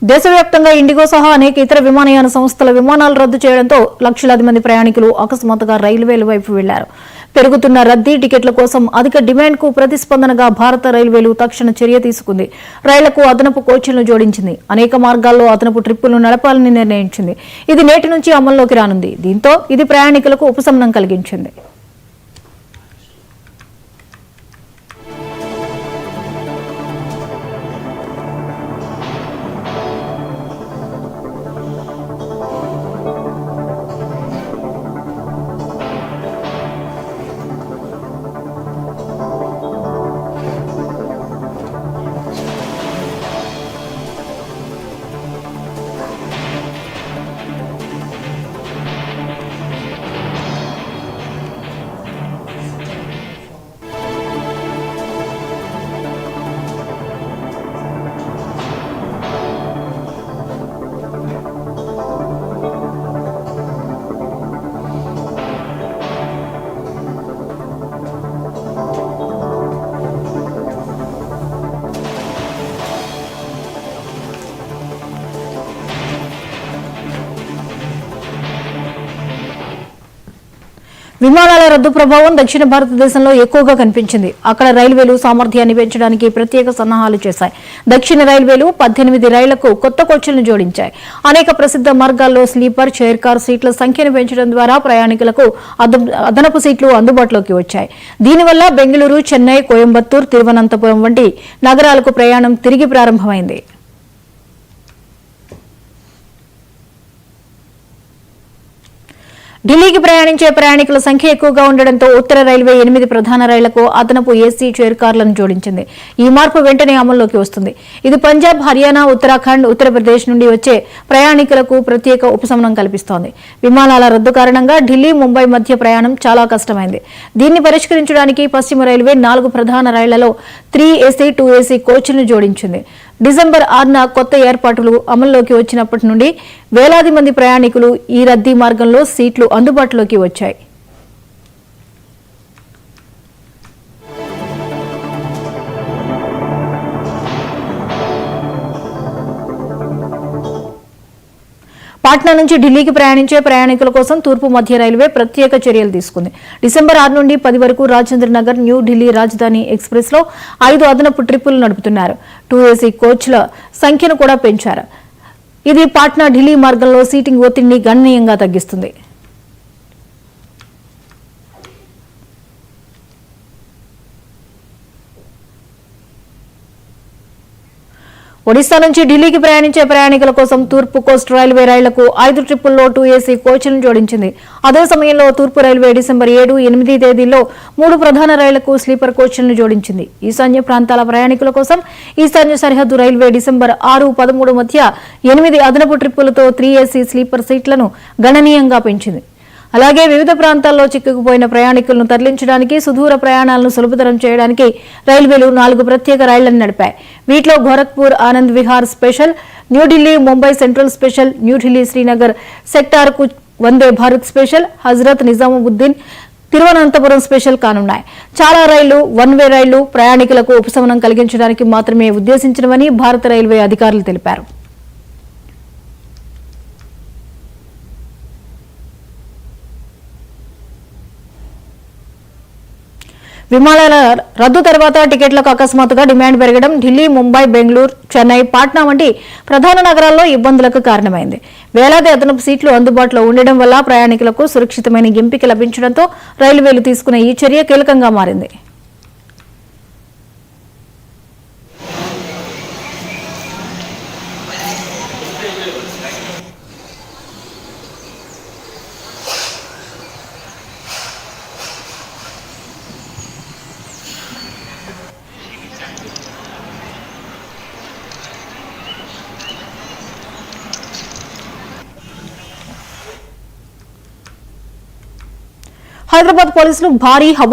దేశవ్యాప్తంగా ఇండిగో సహా అనేక ఇతర విమానయాన సంస్థల విమానాలు రద్దు చేయడంతో లక్షలాది మంది ప్రయాణికులు అకస్మాత్తుగా రైల్వేల వైపు వెళ్లారు. పెరుగుతున్న రద్దీ టికెట్ల కోసం అధిక డిమాండ్కు ప్రతిస్పందనగా భారత రైల్వేలు తక్షణ చర్య తీసుకుంది. రైళ్లకు అదనపు కోచ్లను జోడించింది. అనేక మార్గాల్లో అదనపు ట్రిప్పులను నడపాలని నిర్ణయించింది. ఇది నేటి నుంచి అమల్లోకి రానుంది. దీంతో ఇది ప్రయాణికులకు ఉపశమనం కలిగించింది. విమానాల రద్దు ప్రభావం దక్షిణ భారతదేశంలో ఎక్కువగా కనిపించింది. అక్కడ రైల్వేలు సామర్థ్యాన్ని పెంచడానికి ప్రత్యేక సన్నాహాలు చేశాయి. దక్షిణ రైల్వేలు 18 రైళ్లకు కొత్త కోచ్లను జోడించాయి. అనేక ప్రసిద్ధ మార్గాల్లో స్లీపర్, చైర్ కార్ సీట్ల సంఖ్యను పెంచడం ద్వారా ప్రయాణికులకు అదనపు సీట్లు అందుబాటులోకి వచ్చాయి. దీనివల్ల బెంగళూరు, చెన్నై, కోయంబత్తూర్, తిరువనంతపురం వంటి నగరాలకు ప్రయాణం తిరిగి ప్రారంభమైంది. ఢిల్లీకి ప్రయాణించే ప్రయాణికుల సంఖ్య ఎక్కువగా ఉండడంతో ఉత్తర రైల్వే 8 ప్రధాన రైళ్లకు అదనపు ఏసీ చైర్ కార్లను జోడించింది. ఈ మార్పు వెంటనే అమల్లోకి వస్తుంది. ఇది పంజాబ్, హర్యానా, ఉత్తరాఖండ్, ఉత్తరప్రదేశ్ నుండి వచ్చే ప్రయాణికులకు ప్రత్యేక ఉపశమనం కల్పిస్తోంది. విమానాల రద్దు కారణంగా ఢిల్లీ, ముంబై మధ్య ప్రయాణం చాలా కష్టమైంది. దీన్ని పరిష్కరించడానికి పశ్చిమ రైల్వే 4 ప్రధాన రైళ్లలో 3 ఏసీ, 2 ఏసీ కోచ్లను జోడించింది. డిసెంబర్ 6న కొత్త ఏర్పాట్లు అమల్లోకి వచ్చినప్పటి నుండి వేలాది మంది ప్రయాణికులు ఈ రద్దీ మార్గంలో సీట్లు అందుబాటులోకి వచ్చాయి. పాట్నా నుంచి ఢిల్లీకి ప్రయాణించే ప్రయాణికుల కోసం తూర్పు మధ్య రైల్వే ప్రత్యేక చర్యలు తీసుకుంది. డిసెంబర్ 6 నుండి 10 వరకు రాజేంద్ర నగర్, న్యూ ఢిల్లీ రాజధాని ఎక్స్ప్రెస్ లో 5 అదనపు ట్రిప్పులు నడుపుతున్నారు. 2 ఏసీ కోచ్ల సంఖ్యను కూడా పెంచారు. ఇది పాట్నా ఢిల్లీ మార్గంలో సీటింగ్ ఒత్తిడిని గణనీయంగా తగ్గిస్తుంది. ఒడిశా నుంచి ఢిల్లీకి ప్రయాణించే ప్రయాణికుల కోసం తూర్పు కోస్ట్ రైల్వే రైళ్లకు 5 ట్రిప్పుల్లో 2 ఏసీ కోచ్లను జోడించింది. అదే సమయంలో తూర్పు రైల్వే డిసెంబర్ 7, 8 తేదీల్లో 3 ప్రధాన రైళ్లకు స్లీపర్ కోచ్లను జోడించింది. ఈశాన్య ప్రాంతాల ప్రయాణికుల కోసం ఈశాన్య సరిహద్దు రైల్వే డిసెంబర్ 6, 13 మధ్య 8 అదనపు ట్రిప్పులతో 3 ఏసీ స్లీపర్ సీట్లను గణనీయంగా పెంచింది. అలాగే వివిధ ప్రాంతాల్లో చిక్కుకుపోయిన ప్రయాణికులను తరలించడానికి, సుదూర ప్రయాణాలను సులభతరం చేయడానికి రైల్వేలు 4 ప్రత్యేక రైళ్లను నడిపాయి. వీటిలో Gorakhpur Anand Vihar special, New Delhi Mumbai central special, New Delhi Srinagar sector కు వందే భారత్ స్పెషల్, హజరత్ నిజాముద్దీన్, తిరువనంతపురం స్పెషల్ కానున్నాయి. చాలా రైళ్లు వన్ వే రైళ్లు ప్రయాణికులకు ఉపశమనం కలిగించడానికి మాత్రమే ఉద్దేశించినవని భారత రైల్వే అధికారులు తెలిపారు. విమానాల రద్దు తర్వాత టికెట్లకు అకస్మాత్తుగా డిమాండ్ పెరగడం ఢిల్లీ, ముంబై, బెంగళూరు, చెన్నై, పాట్నా వంటి ప్రధాన నగరాల్లో ఇబ్బందులకు కారణమైంది. వేలాది అదనపు సీట్లు అందుబాటులో ఉండడం వల్ల ప్రయాణికులకు సురక్షితమైన ఎంపిక లభించడంతో రైల్వేలు తీసుకున్న ఈ చర్య కీలకంగా మారింది. హైదరాబాద్ పోలీసులు భారీ